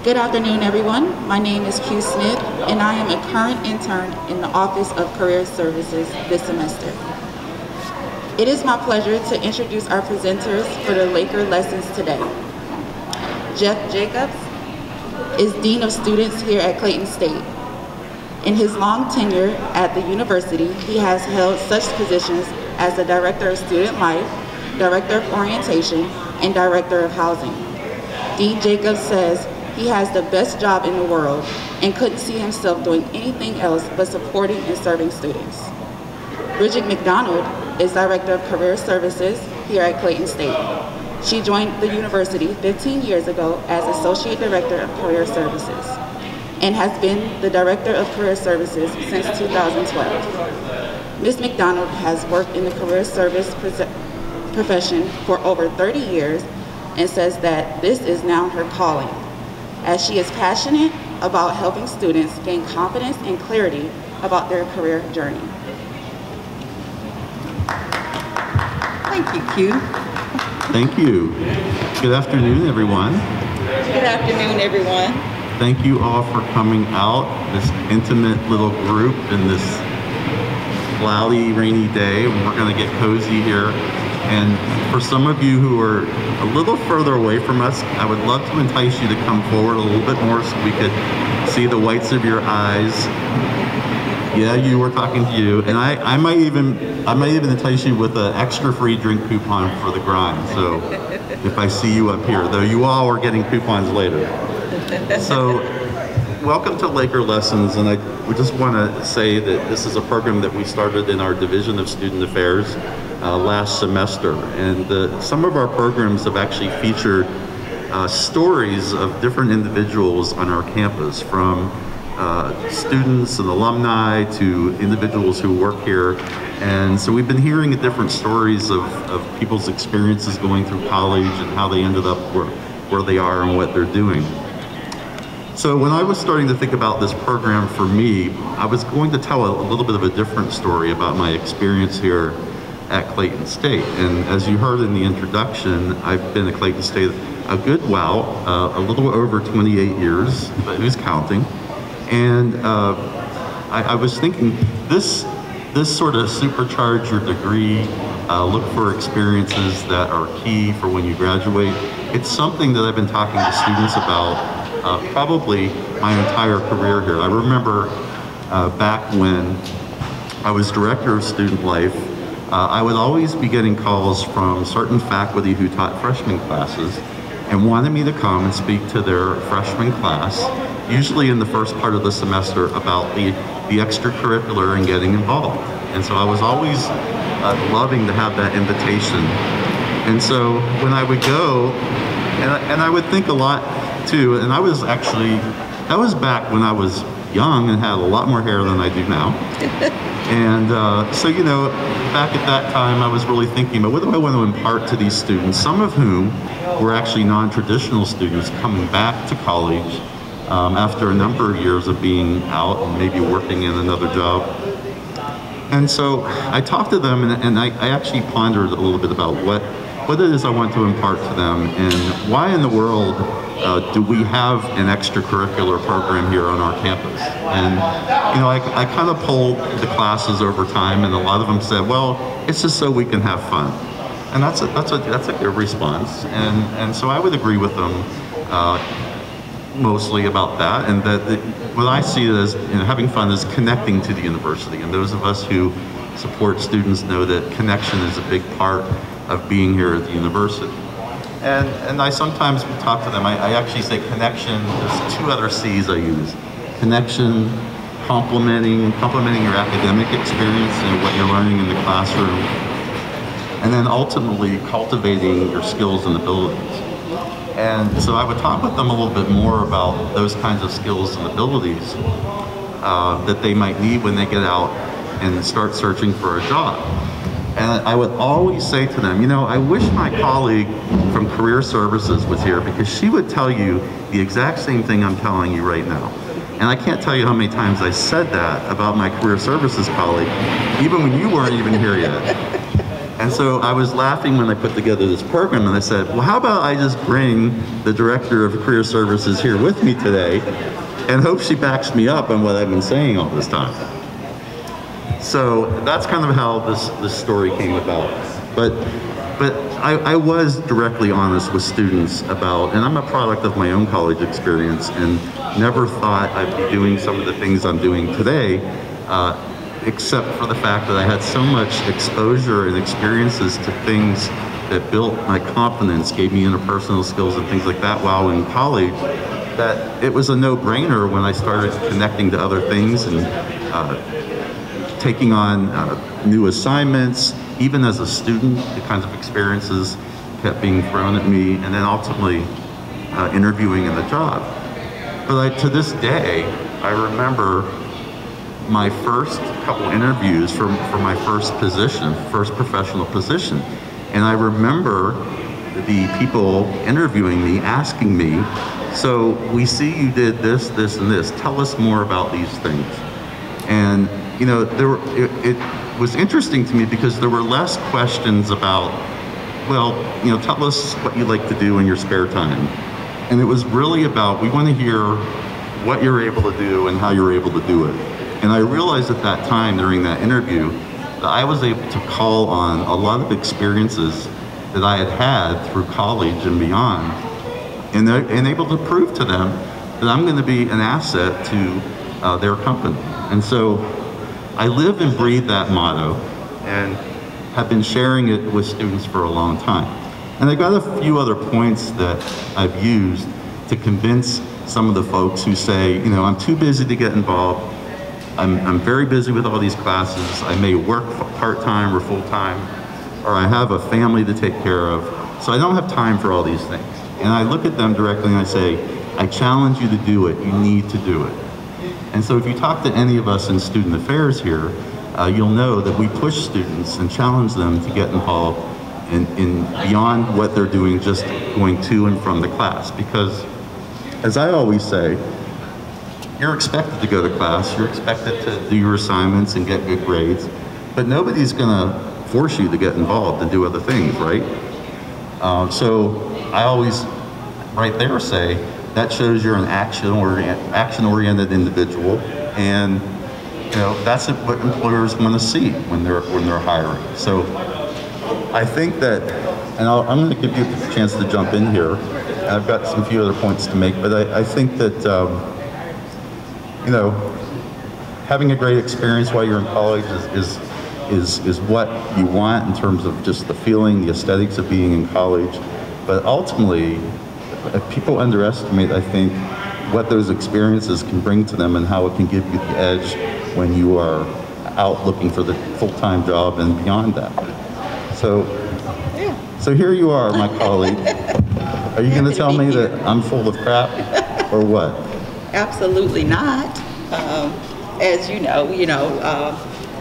Good afternoon, everyone. My name is Q Smith, and I am a current intern in the Office of Career Services this semester. It is my pleasure to introduce our presenters for the Laker lessons today. Jeff Jacobs is Dean of Students here at Clayton State. In his long tenure at the university, he has held such positions as the Director of Student Life, Director of Orientation, and Director of Housing. Dean Jacobs says he has the best job in the world and couldn't see himself doing anything else but supporting and serving students. Bridget McDonald is Director of Career Services here at Clayton State. She joined the university 15 years ago as Associate Director of Career Services and has been the Director of Career Services since 2012. Ms. McDonald has worked in the career service profession for over 30 years and says that this is now her calling, as she is passionate about helping students gain confidence and clarity about their career journey. Thank you, Q. Thank you. Good afternoon, everyone. Good afternoon, everyone. Thank you all for coming out, this intimate little group in this cloudy, rainy day. We're going to get cozy here. And for some of you who are a little further away from us, I would love to entice you to come forward a little bit more so we could see the whites of your eyes. Yeah, you, we're talking to you. And I might even entice you with an extra free drink coupon for the grind. So if I see you up here, though you all are getting coupons later. So welcome to Laker Lessons, and we just want to say that this is a program that we started in our Division of Student Affairs last semester, and some of our programs have actually featured stories of different individuals on our campus, from students and alumni to individuals who work here. And so we've been hearing different stories of people's experiences going through college and how they ended up where they are and what they're doing. So when I was starting to think about this program for me, I was going to tell a little bit of a different story about my experience here at Clayton State. And as you heard in the introduction, I've been at Clayton State a good while, a little over 28 years, but who's counting? And I was thinking, this sort of supercharge your degree, look for experiences that are key for when you graduate. It's something that I've been talking to students about probably my entire career here. I remember back when I was Director of Student Life, I would always be getting calls from certain faculty who taught freshman classes and wanted me to come and speak to their freshman class, usually in the first part of the semester, about the extracurricular and getting involved. And so I was always loving to have that invitation. And so when I would go, and I would think a lot too, and that was back when I was young and had a lot more hair than I do now. And so, you know, back at that time, I was really thinking about what do I want to impart to these students, some of whom were actually non-traditional students coming back to college after a number of years of being out and maybe working in another job. And so I talked to them, and I actually pondered a little bit about what it is I want to impart to them, and why in the world do we have an extracurricular program here on our campus. And you know, I kind of polled the classes over time, and a lot of them said, well, it's just so we can have fun. And that's a good response. And so I would agree with them mostly about that, and that what I see it as, you know, having fun is connecting to the university. And those of us who support students know that connection is a big part of being here at the university. And I sometimes talk to them, I actually say connection, there's two other C's I use. Connection, complementing your academic experience and what you're learning in the classroom, and then ultimately cultivating your skills and abilities. And so I would talk with them a little bit more about those kinds of skills and abilities that they might need when they get out and start searching for a job. And I would always say to them, you know, I wish my colleague from Career Services was here, because she would tell you the exact same thing I'm telling you right now. And I can't tell you how many times I said that about my Career Services colleague, even when you weren't even here yet. And so I was laughing when I put together this program, and I said, well, how about I just bring the Director of Career Services here with me today and hope she backs me up on what I've been saying all this time. So that's kind of how this story came about. But I was directly honest with students about, and I'm a product of my own college experience, and never thought I'd be doing some of the things I'm doing today, except for the fact that I had so much exposure and experiences to things that built my confidence, gave me interpersonal skills and things like that while in college, that it was a no-brainer when I started connecting to other things and taking on new assignments. Even as a student, the kinds of experiences kept being thrown at me, and then ultimately interviewing in the job. But to this day, I remember my first couple interviews for my first position, first professional position. And I remember the people interviewing me asking me, so we see you did this, this, and this. Tell us more about these things. And you know, it was interesting to me because there were less questions about, well, you know, tell us what you like to do in your spare time. And it was really about, we want to hear what you're able to do and how you're able to do it. And I realized at that time during that interview that I was able to call on a lot of experiences that I had had through college and beyond, and able to prove to them that I'm going to be an asset to their company. And so I live and breathe that motto and have been sharing it with students for a long time. And I got a few other points that I've used to convince some of the folks who say, you know, I'm too busy to get involved. I'm very busy with all these classes. I may work part-time or full-time, or I have a family to take care of, so I don't have time for all these things. And I look at them directly and I say, I challenge you to do it. You need to do it. And so if you talk to any of us in student affairs here, you'll know that we push students and challenge them to get involved in beyond what they're doing, just going to and from the class. Because, as I always say, you're expected to go to class, you're expected to do your assignments and get good grades, but nobody's gonna force you to get involved and do other things, right? So I always, right there, say, that shows you're an action-oriented individual, and you know that's what employers want to see when they're hiring. So I think that, and I'm going to give you a chance to jump in here. And I've got some few other points to make, but I think that you know, having a great experience while you're in college is what you want in terms of just the feeling, the aesthetics of being in college. But ultimately, people underestimate, I think, what those experiences can bring to them and how it can give you the edge when you are out looking for the full-time job and beyond that. So here you are, my colleague. Are you going to tell me that I'm full of crap or what? Absolutely not. As you know,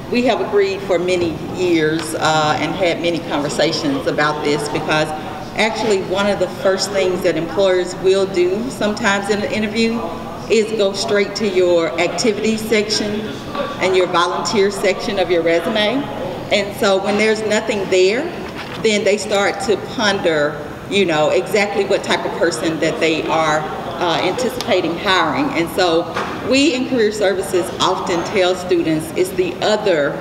we have agreed for many years and had many conversations about this, because actually one of the first things that employers will do sometimes in an interview is go straight to your activities section and your volunteer section of your resume. And so when there's nothing there, then they start to ponder, exactly what type of person that they are anticipating hiring. And so we in Career Services often tell students it's the other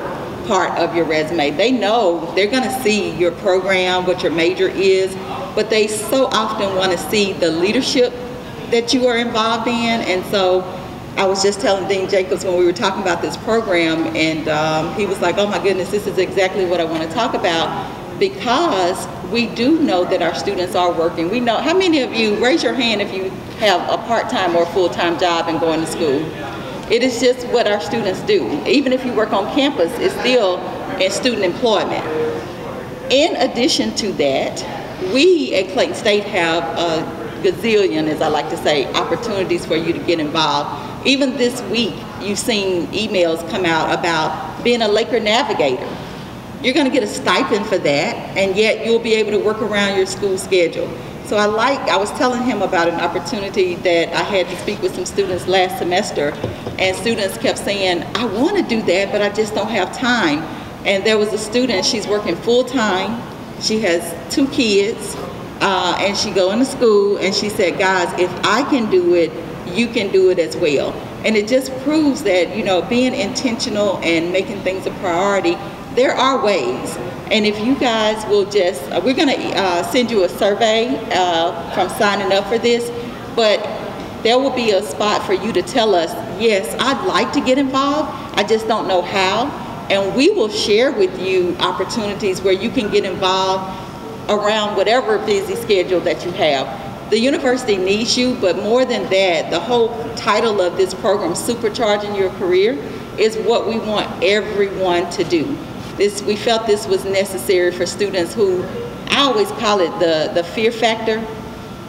part of your resume. They know they're going to see your program, what your major is, but they so often want to see the leadership that you are involved in. And so I was just telling Dean Jacobs when we were talking about this program, and he was like, oh my goodness, this is exactly what I want to talk about, because we do know that our students are working. We know, how many of you, raise your hand if you have a part-time or full-time job and going to school. It is just what our students do. Even if you work on campus, it's still in student employment. In addition to that, we at Clayton State have a gazillion, as I like to say, opportunities for you to get involved. Even this week, you've seen emails come out about being a Laker navigator. You're going to get a stipend for that, and yet you'll be able to work around your school schedule. So I was telling him about an opportunity that I had to speak with some students last semester, and students kept saying, I want to do that, but I just don't have time. And there was a student, she's working full-time, she has 2 kids, and she go into school, and she said, guys, if I can do it, you can do it as well. And it just proves that, you know, being intentional and making things a priority, there are ways. And if you guys will just, we're gonna send you a survey from signing up for this, but there will be a spot for you to tell us, yes, I'd like to get involved, I just don't know how. And we will share with you opportunities where you can get involved around whatever busy schedule that you have. The university needs you, but more than that, the whole title of this program, Supercharging Your Career, is what we want everyone to do. We felt this was necessary for students who, I always call it the fear factor.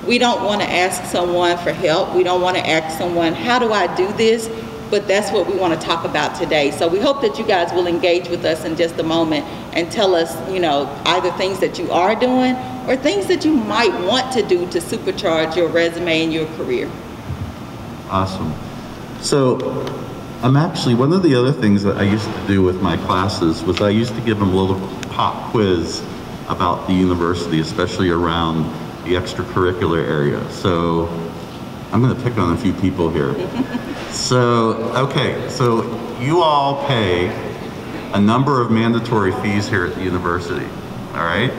We don't want to ask someone for help. We don't want to ask someone, how do I do this? But that's what we want to talk about today. So we hope that you guys will engage with us in just a moment and tell us, you know, either things that you are doing or things that you might want to do to supercharge your resume and your career. Awesome. So I'm actually, one of the other things that I used to do with my classes was I used to give them a little pop quiz about the university, especially around the extracurricular area. So I'm going to pick on a few people here. So, okay, so you all pay a number of mandatory fees here at the university, all right?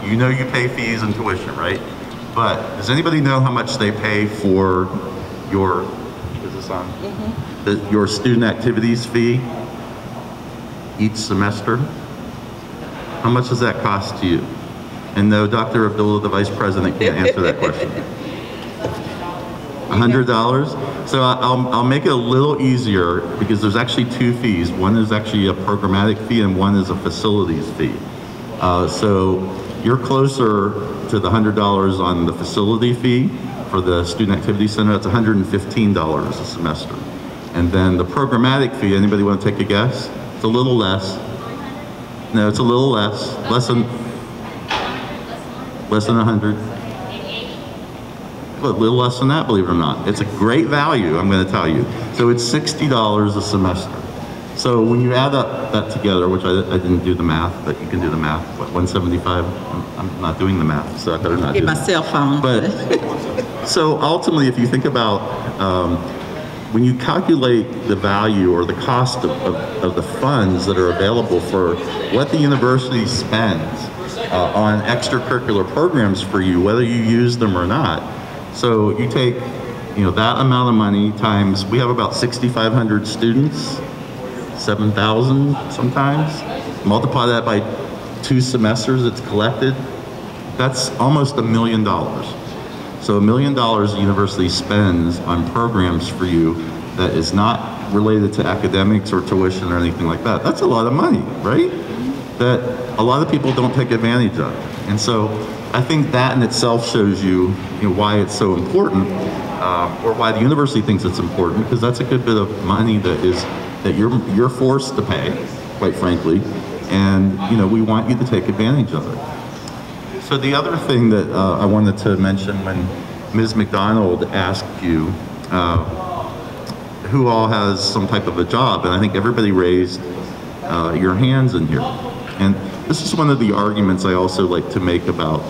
You know you pay fees and tuition, right? But does anybody know how much they pay for your, is this on? Your student activities fee each semester? How much does that cost to you? And no, Dr. Abdullah, the Vice President, can't answer that question. $100? So I'll make it a little easier because there's actually 2 fees. One is actually a programmatic fee and one is a facilities fee. So you're closer to the $100 on the facility fee for the Student Activity Center. That's $115 a semester. And then the programmatic fee, anybody want to take a guess? It's a little less. No, it's a little less. Less than 100. A little less than that, believe it or not. It's a great value, I'm going to tell you. So it's $60 a semester. So when you add up that together, which I didn't do the math, but you can do the math, what, 175? I'm not doing the math, so I better not do Get my cell phone. But, so ultimately, if you think about, when you calculate the value or the cost of the funds that are available for what the university spends on extracurricular programs for you, whether you use them or not. So you take, you know, that amount of money times, we have about 6,500 students, 7,000 sometimes. Multiply that by 2 semesters it's collected. That's almost $1 million. So $1 million the university spends on programs for you that is not related to academics or tuition or anything like that. That's a lot of money, right? That a lot of people don't take advantage of. And so I think that in itself shows you, why it's so important, or why the university thinks it's important, because that's a good bit of money that you're forced to pay, quite frankly, and we want you to take advantage of it. So the other thing that I wanted to mention when Ms. McDonald asked you who all has some type of a job, and I think everybody raised your hands in here. And this is one of the arguments I also like to make about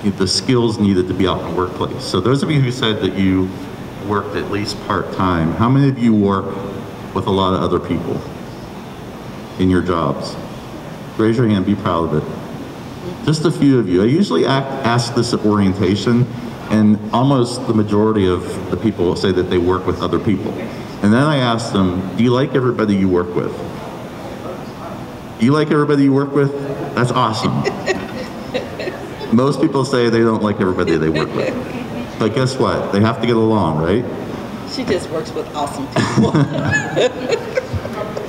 the skills needed to be out in the workplace. So those of you who said that you worked at least part-time, how many of you work with a lot of other people in your jobs? Raise your hand, be proud of it. Just a few of you. I usually ask this at orientation, and almost the majority of the people will say that they work with other people. And then I ask them, do you like everybody you work with? Do you like everybody you work with? That's awesome. Most people say they don't like everybody they work with. But guess what? They have to get along, right? She just works with awesome people.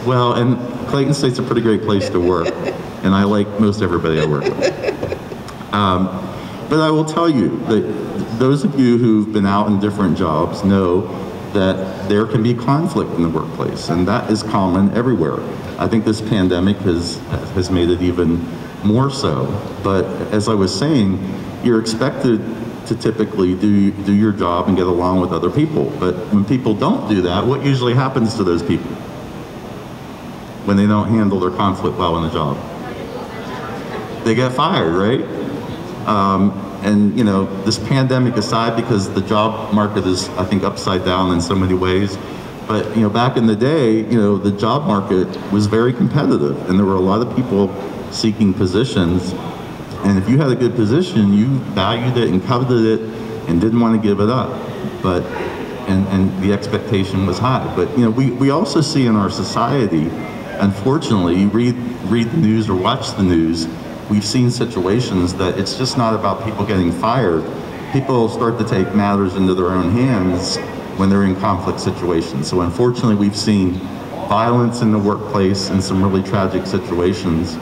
Well, and Clayton State's a pretty great place to work, and I like most everybody I work with. But I will tell you that those of you who've been out in different jobs know that there can be conflict in the workplace, and that is common everywhere. I think this pandemic has made it even more so. But as I was saying, you're expected to typically do your job and get along with other people. But when people don't do that, what usually happens to those people? when they don't handle their conflict well in the job? They get fired, right? And you know, this pandemic aside, because the job market is, I think, upside down in so many ways, but you know, back in the day, you know, the job market was very competitive, and there were a lot of people seeking positions, and if you had a good position, you valued it and coveted it and didn't want to give it up, but and the expectation was high. But you know, we also see in our society, unfortunately, you read the news or watch the news, we've seen situations that it's just not about people getting fired. People start to take matters into their own hands when they're in conflict situations. So unfortunately, we've seen violence in the workplace in some really tragic situations.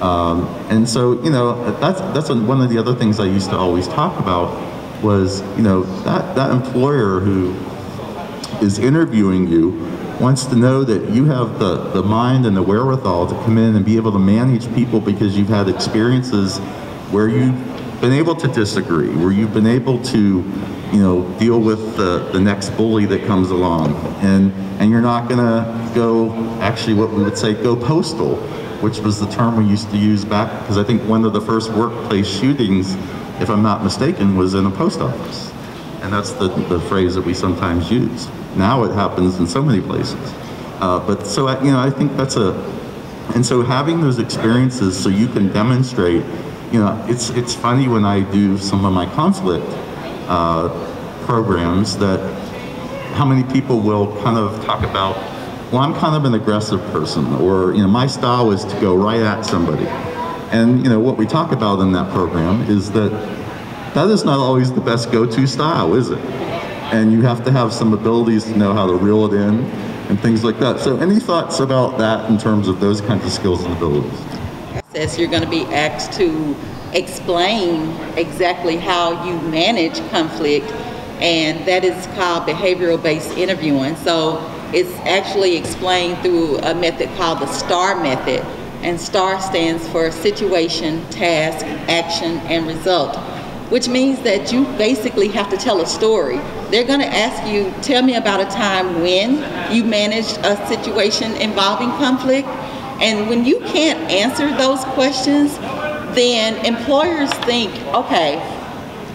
And so, you know, that's one of the other things I used to always talk about was, you know, that employer who is interviewing you wants to know that you have the mind and the wherewithal to come in and be able to manage people because you've had experiences where you've been able to disagree, where you've been able to, you know, deal with the next bully that comes along. And you're not gonna go, actually what we would say, go postal, which was the term we used to use back, because I think one of the first workplace shootings, if I'm not mistaken, was in a post office. And that's the phrase that we sometimes use. Now it happens in so many places. But so, you know, I think that's and so having those experiences so you can demonstrate, you know, it's funny when I do some of my conflict programs that how many people will kind of talk about, well, I'm kind of an aggressive person, or, you know, my style is to go right at somebody. And, you know, what we talk about in that program is that is not always the best go-to style, is it? And you have to have some abilities to know how to reel it in and things like that. So any thoughts about that in terms of those kinds of skills and abilities? You're going to be asked to explain exactly how you manage conflict, and that is called behavioral-based interviewing. So it's actually explained through a method called the STAR method, and STAR stands for situation, task, action, and result, which means that you basically have to tell a story. They're going to ask you, tell me about a time when you managed a situation involving conflict. And when you can't answer those questions, then employers think, okay,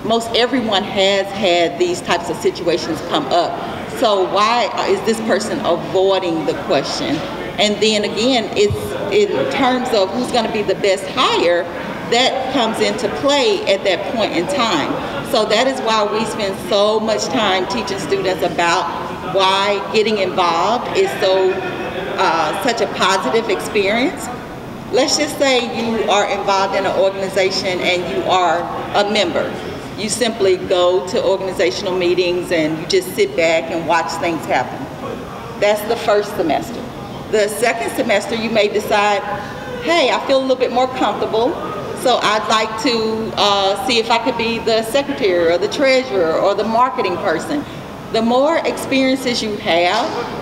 most everyone has had these types of situations come up. So why is this person avoiding the question? And then again, it's in terms of who's going to be the best hire, that comes into play at that point in time. So that is why we spend so much time teaching students about why getting involved is so such a positive experience. Let's just say you are involved in an organization and you are a member. You simply go to organizational meetings and you just sit back and watch things happen. That's the first semester. The second semester, you may decide, hey, I feel a little bit more comfortable, so I'd like to see if I could be the secretary or the treasurer or the marketing person. The more experiences you have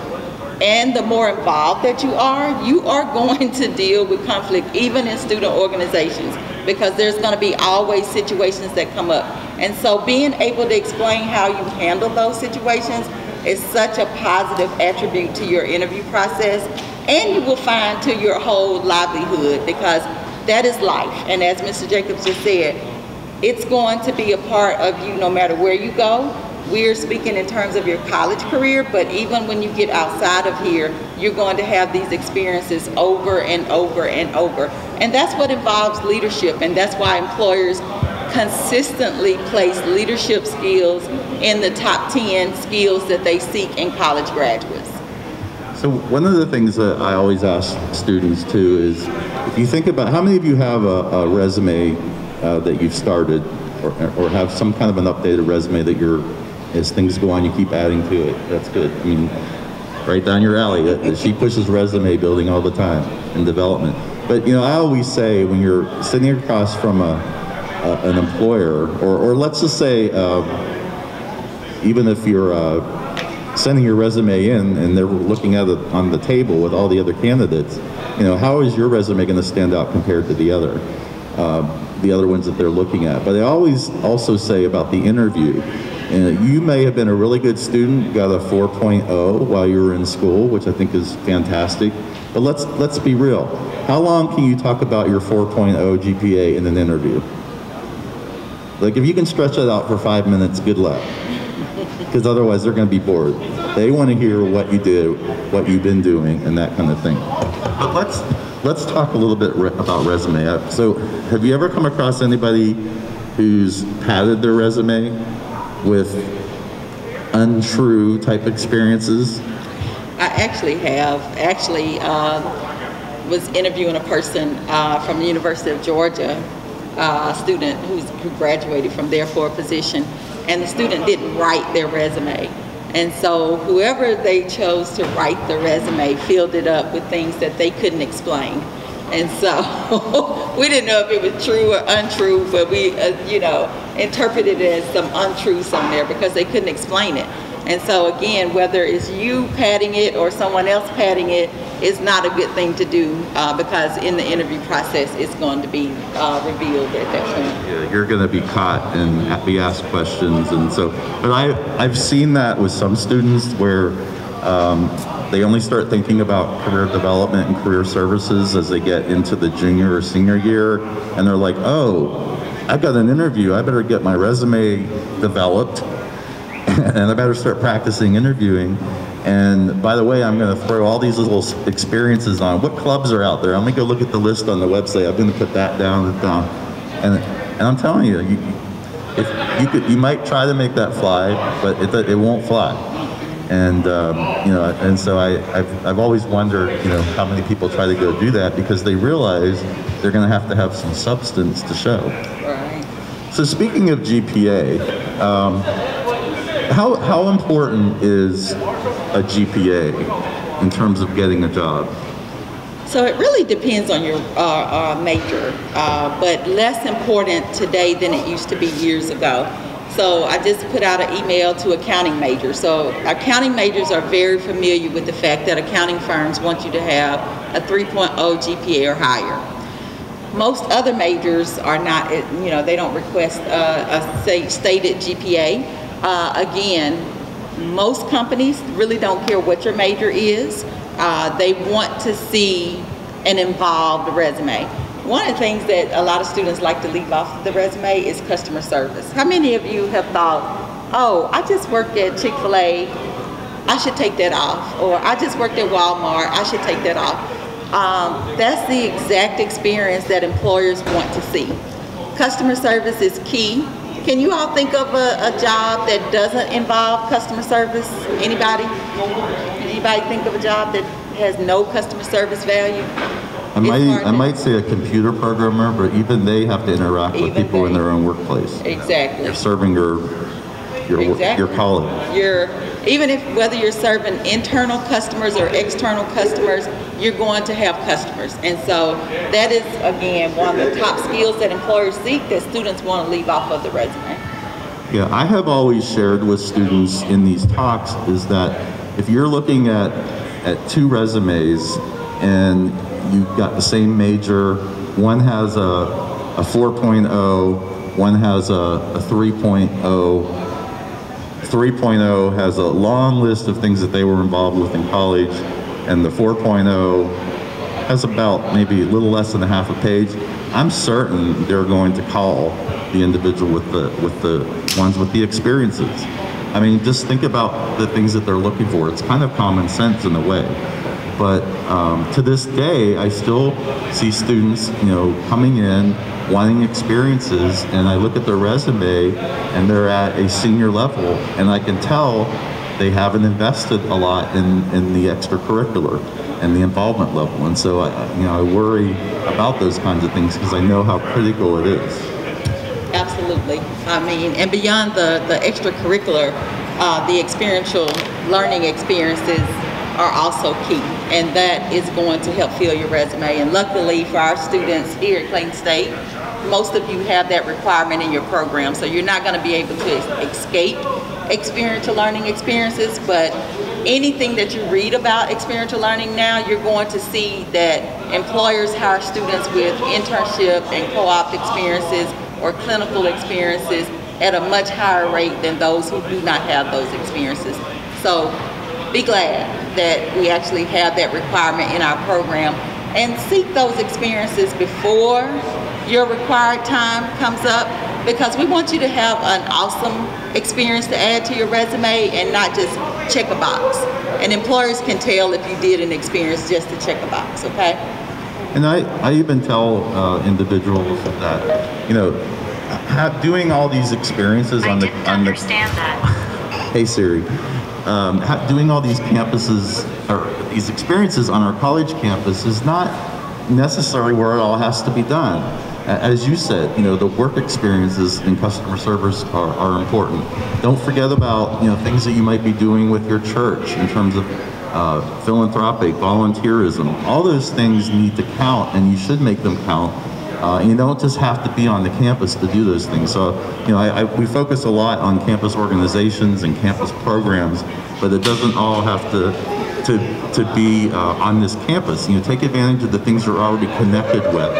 and the more involved that you are going to deal with conflict even in student organizations, because there's going to be always situations that come up. And so being able to explain how you handle those situations is such a positive attribute to your interview process, and you will find to your whole livelihood, because that is life. And as Mr. Jacobs just said, it's going to be a part of you no matter where you go. We're speaking in terms of your college career, but even when you get outside of here, you're going to have these experiences over and over and over. And that's what involves leadership, and that's why employers consistently place leadership skills in the top 10 skills that they seek in college graduates. So one of the things that I always ask students too is, if you think about, how many of you have a resume that you've started, or have some kind of an updated resume that you're, as things go on, you keep adding to it? That's good. I mean, right down your alley. She pushes resume building all the time in development. But you know, I always say, when you're sitting across from an employer, or let's just say, even if you're sending your resume in and they're looking at it on the table with all the other candidates, you know, how is your resume going to stand out compared to the other ones that they're looking at? But I always also say about the interview, you may have been a really good student, got a 4.0 while you were in school, which I think is fantastic. But let's be real. How long can you talk about your 4.0 GPA in an interview? Like, if you can stretch that out for 5 minutes, good luck. Because otherwise they're going to be bored. They want to hear what you did, what you've been doing, and that kind of thing. But let's talk a little bit about resume. So, have you ever come across anybody who's padded their resume with untrue type experiences? I actually have. Was interviewing a person from the University of Georgia, a student who graduated from there for a position, and the student didn't write their resume. And so whoever they chose to write the resume filled it up with things that they couldn't explain. And so we didn't know if it was true or untrue, but we, interpreted it as some untruths on there because they couldn't explain it. And so again, whether it's you padding it or someone else padding it, is not a good thing to do because in the interview process, it's going to be revealed at that point. Yeah, you're going to be caught and be asked questions, and so. But I've seen that with some students where they only start thinking about career development and career services as they get into the junior or senior year, and they're like, "Oh, I've got an interview. I better get my resume developed, and I better start practicing interviewing." And by the way, I'm going to throw all these little experiences on. What clubs are out there? I'm going to go look at the list on the website. I'm going to put that down and down. And I'm telling you, you might try to make that fly, but it won't fly. And and so I've always wondered, how many people try to go do that because they realize they're going to have some substance to show. Right. So speaking of GPA. How important is a GPA in terms of getting a job? So it really depends on your major, but less important today than it used to be years ago. So I just put out an email to accounting majors. So accounting majors are very familiar with the fact that accounting firms want you to have a 3.0 GPA or higher. Most other majors are not, they don't request a stated GPA. Again, most companies really don't care what your major is. They want to see an involved resume. One of the things that a lot of students like to leave off the resume is customer service. How many of you have thought, oh, I just worked at Chick-fil-A, I should take that off. Or I just worked at Walmart, I should take that off. That's the exact experience that employers want to see. Customer service is key. Can you all think of a job that doesn't involve customer service? Anybody? Anybody think of a job that has no customer service value? I might say a computer programmer, but even they have to interact with people in their own workplace. Exactly. You're serving your colleague. Whether you're serving internal customers or external customers, you're going to have customers. And so that is, again, one of the top skills that employers seek that students want to leave off of the resume. Yeah, I have always shared with students in these talks is that if you're looking at two resumes and you've got the same major, one has a 4.0, one has a 3.0. 3.0 has a long list of things that they were involved with in college, and the 4.0 has about maybe a little less than a half a page. I'm certain they're going to call the individual with the ones with the experiences. I mean, just think about the things that they're looking for. It's kind of common sense in a way. But to this day, I still see students, coming in, wanting experiences, and I look at their resume, and they're at a senior level, and I can tell they haven't invested a lot in the extracurricular and the involvement level. And so, I worry about those kinds of things because I know how critical it is. Absolutely. I mean, and beyond the extracurricular, the experiential learning experiences are also key, and that is going to help fill your resume. And luckily for our students here at Clayton State, most of you have that requirement in your program, so you're not going to be able to escape experiential learning experiences, but anything that you read about experiential learning now, you're going to see that employers hire students with internship and co-op experiences or clinical experiences at a much higher rate than those who do not have those experiences. So be glad that we actually have that requirement in our program, and seek those experiences before your required time comes up, because we want you to have an awesome experience to add to your resume and not just check a box. And employers can tell if you did an experience just to check a box, okay? And I even tell individuals that, you know, doing all these experiences on the... I didn't understand that. Hey Siri. Doing all these campuses, or these experiences on our college campus is not necessarily where it all has to be done. As you said, you know, the work experiences in customer service are important. Don't forget about, you know, things that you might be doing with your church in terms of philanthropic, volunteerism. All those things need to count, and you should make them count. And you don't just have to be on the campus to do those things. So, you know, we focus a lot on campus organizations and campus programs, but it doesn't all have to be on this campus. You know, take advantage of the things you're already connected with,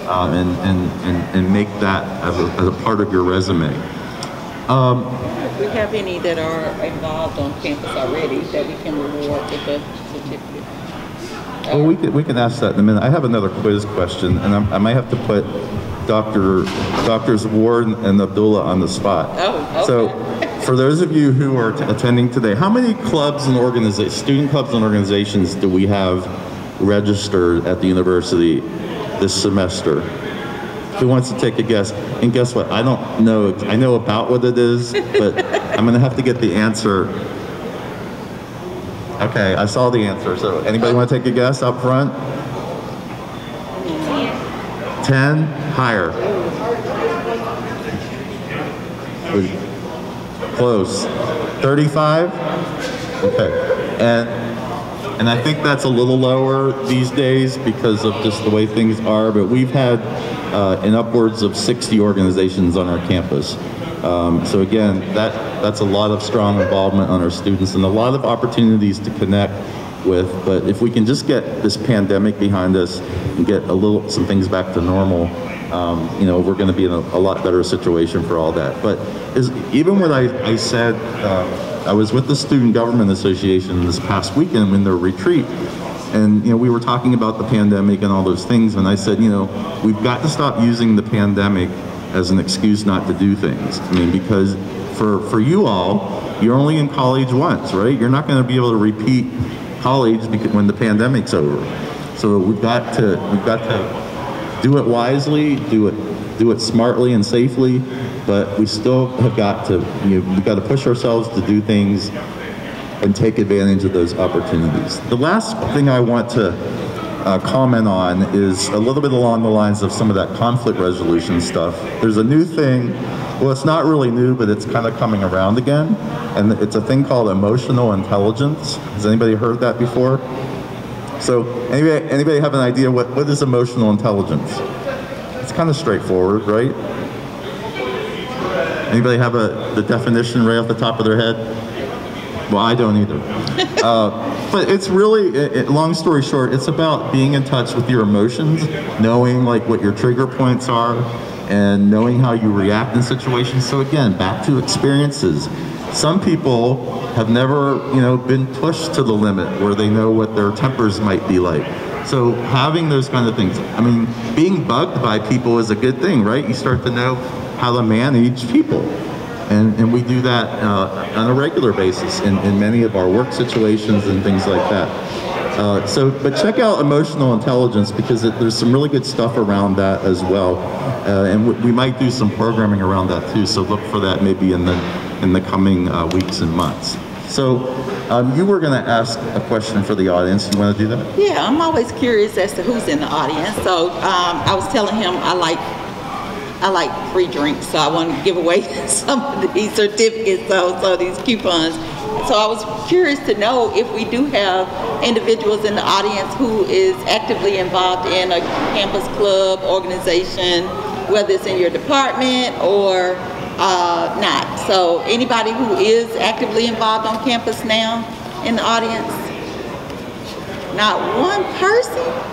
and make that as a part of your resume. Do we have any that are involved on campus already that we can reward with a certificate? Well, we can ask that in a minute. I have another quiz question, and I might have to put Doctors Ward and Abdullah on the spot. Oh, okay. So, for those of you who are attending today, how many clubs and student clubs and organizations do we have registered at the university this semester? Who wants to take a guess? And guess what? I don't know. I know about what it is, but I'm going to have to get the answer. Okay, I saw the answer. So anybody want to take a guess up front? 10? Higher. Close. 35? Okay. And I think that's a little lower these days because of just the way things are, but we've had in upwards of 60 organizations on our campus. So again, that's a lot of strong involvement on our students and a lot of opportunities to connect with. But if we can just get this pandemic behind us and get some things back to normal, you know, we're going to be in a lot better situation for all that. But even when I said, I was with the Student Government Association this past weekend in their retreat, and you know, we were talking about the pandemic and all those things, and I said, you know, we've got to stop using the pandemic as an excuse not to do things. I mean, because for you all, you're only in college once, right? You're not going to be able to repeat college when the pandemic's over. So we've got to do it wisely, do it smartly and safely, but we still have got to, you know, we've got to push ourselves to do things and take advantage of those opportunities. The last thing I want to comment on is a little bit along the lines of some of that conflict resolution stuff. There's a new thing, well, it's not really new, but it's kind of coming around again, and it's a thing called emotional intelligence. Has anybody heard that before? So anybody have an idea what is emotional intelligence? It's kind of straightforward, right? Anybody have the definition right off the top of their head? Well, I don't either. But it's really, long story short, it's about being in touch with your emotions, knowing like what your trigger points are, and knowing how you react in situations. So again, back to experiences. Some people have never, you know, been pushed to the limit where they know what their tempers might be like. So having those kind of things, I mean, being bugged by people is a good thing, right? You start to know how to manage people. And we do that on a regular basis in many of our work situations and things like that. But check out emotional intelligence because there's some really good stuff around that as well. And we might do some programming around that too, so look for that maybe in the coming weeks and months. So you were going to ask a question for the audience. You want to do that? Yeah, I'm always curious as to who's in the audience. So I was telling him I like free drinks, so I want to give away some of these certificates, so these coupons. So I was curious to know if we do have individuals in the audience who is actively involved in a campus club, organization, whether it's in your department or not. So anybody who is actively involved on campus now in the audience? Not one person?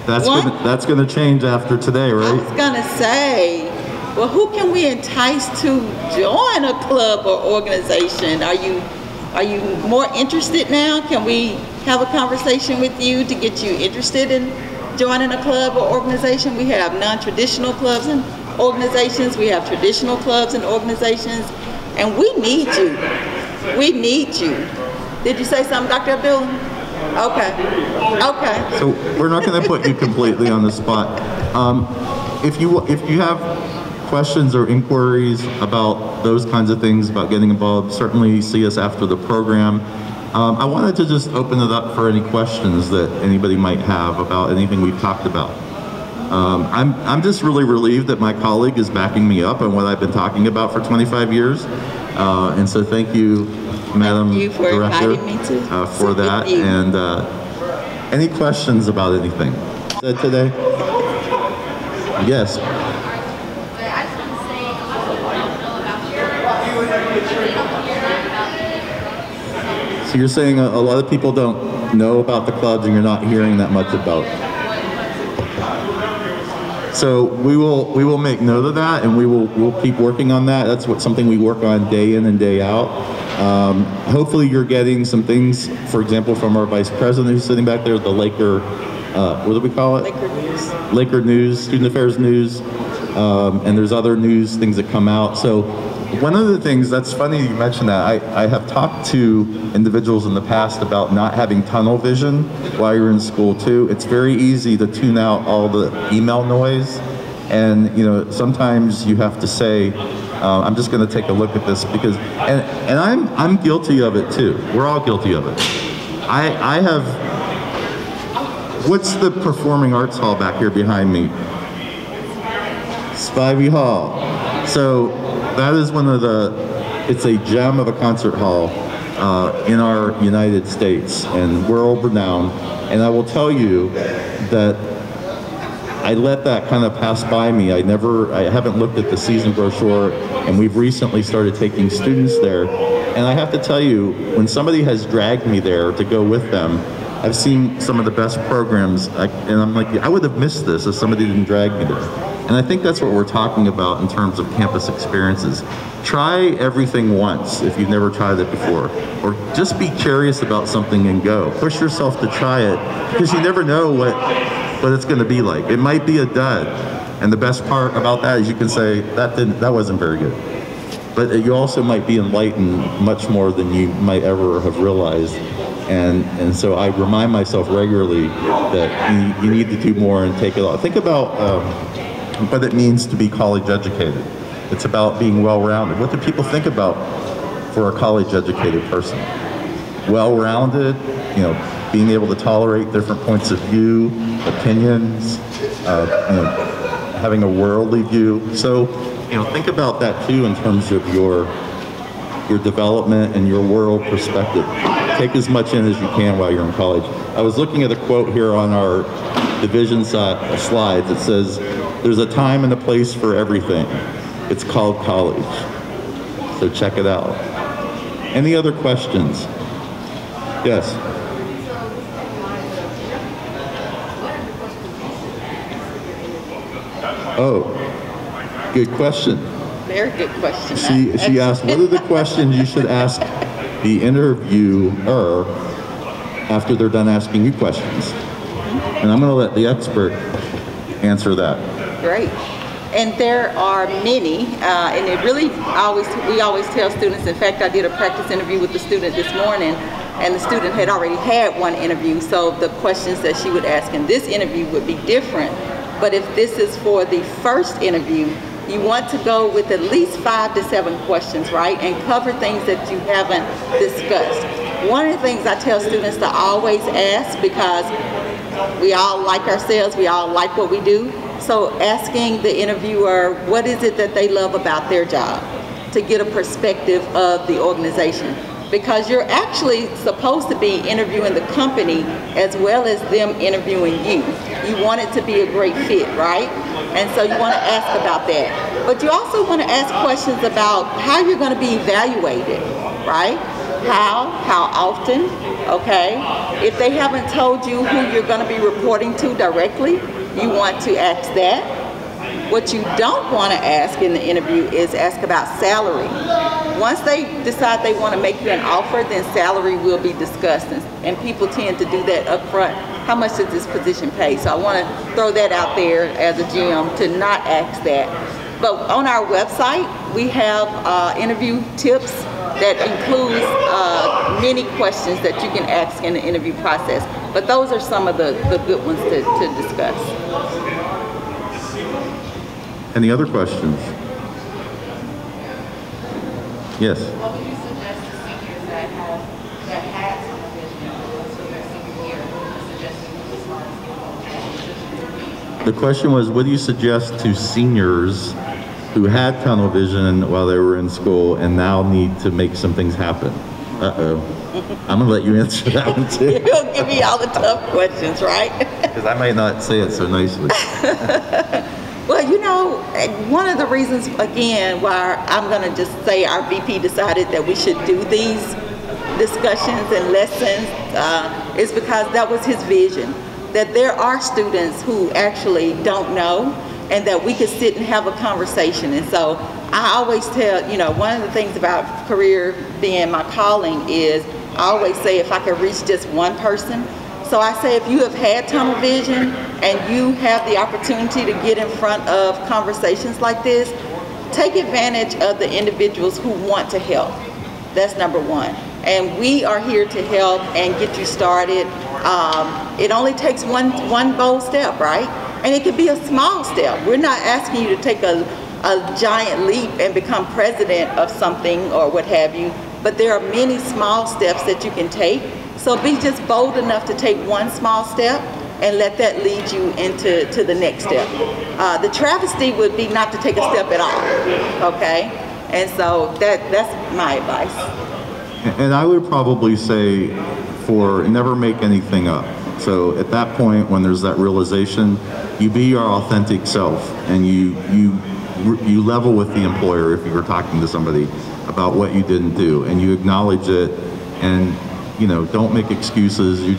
That's gonna change after today, right? I was gonna say, well, who can we entice to join a club or organization? Are Are you more interested now? Can we have a conversation with you to get you interested in joining a club or organization? We have non-traditional clubs and organizations. We have traditional clubs and organizations. And we need you. We need you. Did you say something, Dr. Abdul? Okay. Okay. So we're not going to put you completely on the spot. If you have questions or inquiries about those kinds of things, about getting involved, certainly see us after the program. I wanted to just open it up for any questions that anybody might have about anything we've talked about. I'm just really relieved that my colleague is backing me up on what I've been talking about for 25 years. And so thank you, Madam Director, for that. And any questions about anything said today? Yes. So you're saying a lot of people don't know about the clubs and you're not hearing that much about it. So we will make note of that, and we'll keep working on that. That's something we work on day in and day out. Hopefully you're getting some things, for example, from our Vice President who's sitting back there, the Laker, what do we call it? Laker News. Laker News, Student Affairs News, and there's other news things that come out. So one of the things, that's funny you mentioned that, I have talked to individuals in the past about not having tunnel vision while you're in school too. It's very easy to tune out all the email noise, and sometimes you have to say, I'm just going to take a look at this because, and I'm guilty of it too. We're all guilty of it. I have, what's the Performing Arts Hall back here behind me? Spivey Hall. So that is one of it's a gem of a concert hall in our United States and world renowned. And I will tell you that I let that kind of pass by me. I haven't looked at the season brochure, and we've recently started taking students there. And I have to tell you, when somebody has dragged me there to go with them, I've seen some of the best programs, and I'm like, I would have missed this if somebody didn't drag me there. And I think that's what we're talking about in terms of campus experiences. Try everything once if you've never tried it before, or just be curious about something and go. Push yourself to try it, because you never know what it's going to be like. It might be a dud, and the best part about that is you can say that wasn't very good. But you also might be enlightened much more than you might ever have realized. And so I remind myself regularly that you need to do more and take it all. Think about what it means to be college educated. It's about being well-rounded. What do people think about for a college-educated person? Well-rounded, being able to tolerate different points of view, opinions, having a worldly view. So, think about that too in terms of your development and your world perspective. Take as much in as you can while you're in college. I was looking at a quote here on our division slides that says, "There's a time and a place for everything. It's called college." So check it out. Any other questions? Yes. Oh, good question. Very good question. She asked, what are the questions you should ask the interviewer after they're done asking you questions? And I'm going to let the expert answer that. Great. And there are many, and it really we always tell students, in fact, I did a practice interview with the student this morning, and the student had already had one interview, so the questions that she would ask in this interview would be different. But if this is for the first interview, you want to go with at least 5 to 7 questions, right? And cover things that you haven't discussed. One of the things I tell students to always ask, because we all like ourselves, we all like what we do. So asking the interviewer, what is it that they love about their job, to get a perspective of the organization. Because you're actually supposed to be interviewing the company as well as them interviewing you. You want it to be a great fit, right? And so you want to ask about that. But you also want to ask questions about how you're going to be evaluated, right? How often, okay? If they haven't told you who you're going to be reporting to directly, you want to ask that. What you don't want to ask in the interview is ask about salary. Once they decide they want to make you an offer, then salary will be discussed, and people tend to do that up front. How much does this position pay? So I want to throw that out there as a gem to not ask that. But on our website, we have interview tips that includes many questions that you can ask in the interview process. But those are some of the good ones to discuss. Any other questions? Yes. What would you suggest to seniors that had tunnel vision until their senior year? What would you suggest to them as far as getting? The question was, what do you suggest to seniors who had tunnel vision while they were in school and now need to make some things happen? I'm gonna let you answer that one too. You're gonna give me all the tough questions, right? Because I might not say it so nicely. Well, you know, one of the reasons, again, why I'm going to just say our VP decided that we should do these discussions and lessons is because that was his vision, that there are students who actually don't know and that we could sit and have a conversation. And so I always tell, you know, one of the things about career being my calling is I always say if I could reach just one person. So I say if you have had tunnel vision and you have the opportunity to get in front of conversations like this, take advantage of the individuals who want to help. That's number one. And we are here to help and get you started. It only takes one bold step, right? And it could be a small step. We're not asking you to take a giant leap and become president of something or what have you, but there are many small steps that you can take. So be just bold enough to take one small step and let that lead you into the next step. The travesty would be not to take a step at all, okay? And so that's my advice. And I would probably say for never make anything up. So at that point, when there's that realization, you be your authentic self and you level with the employer if you were talking to somebody about what you didn't do, and you acknowledge it, and you know, don't make excuses. You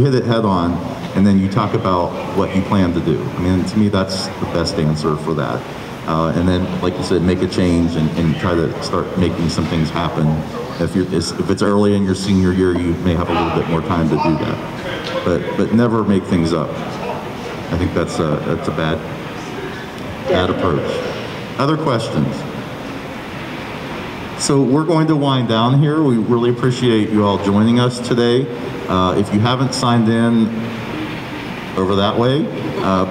hit it head on, and then you talk about what you plan to do. I mean, to me, that's the best answer for that. And then, like you said, make a change and try to start making some things happen. If it's early in your senior year, you may have a little bit more time to do that. But never make things up. I think that's a bad approach. Other questions? So we're going to wind down here. We really appreciate you all joining us today. If you haven't signed in over that way,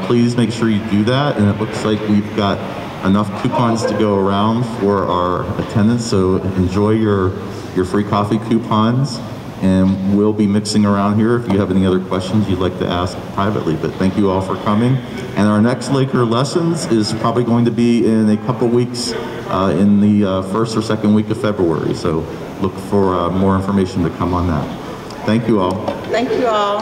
please make sure you do that. And it looks like we've got enough coupons to go around for our attendance. So enjoy your free coffee coupons. And we'll be mixing around here if you have any other questions you'd like to ask privately. But thank you all for coming. And our next Laker Lessons is probably going to be in a couple weeks in the first or second week of February. So look for more information to come on that. Thank you all. Thank you all.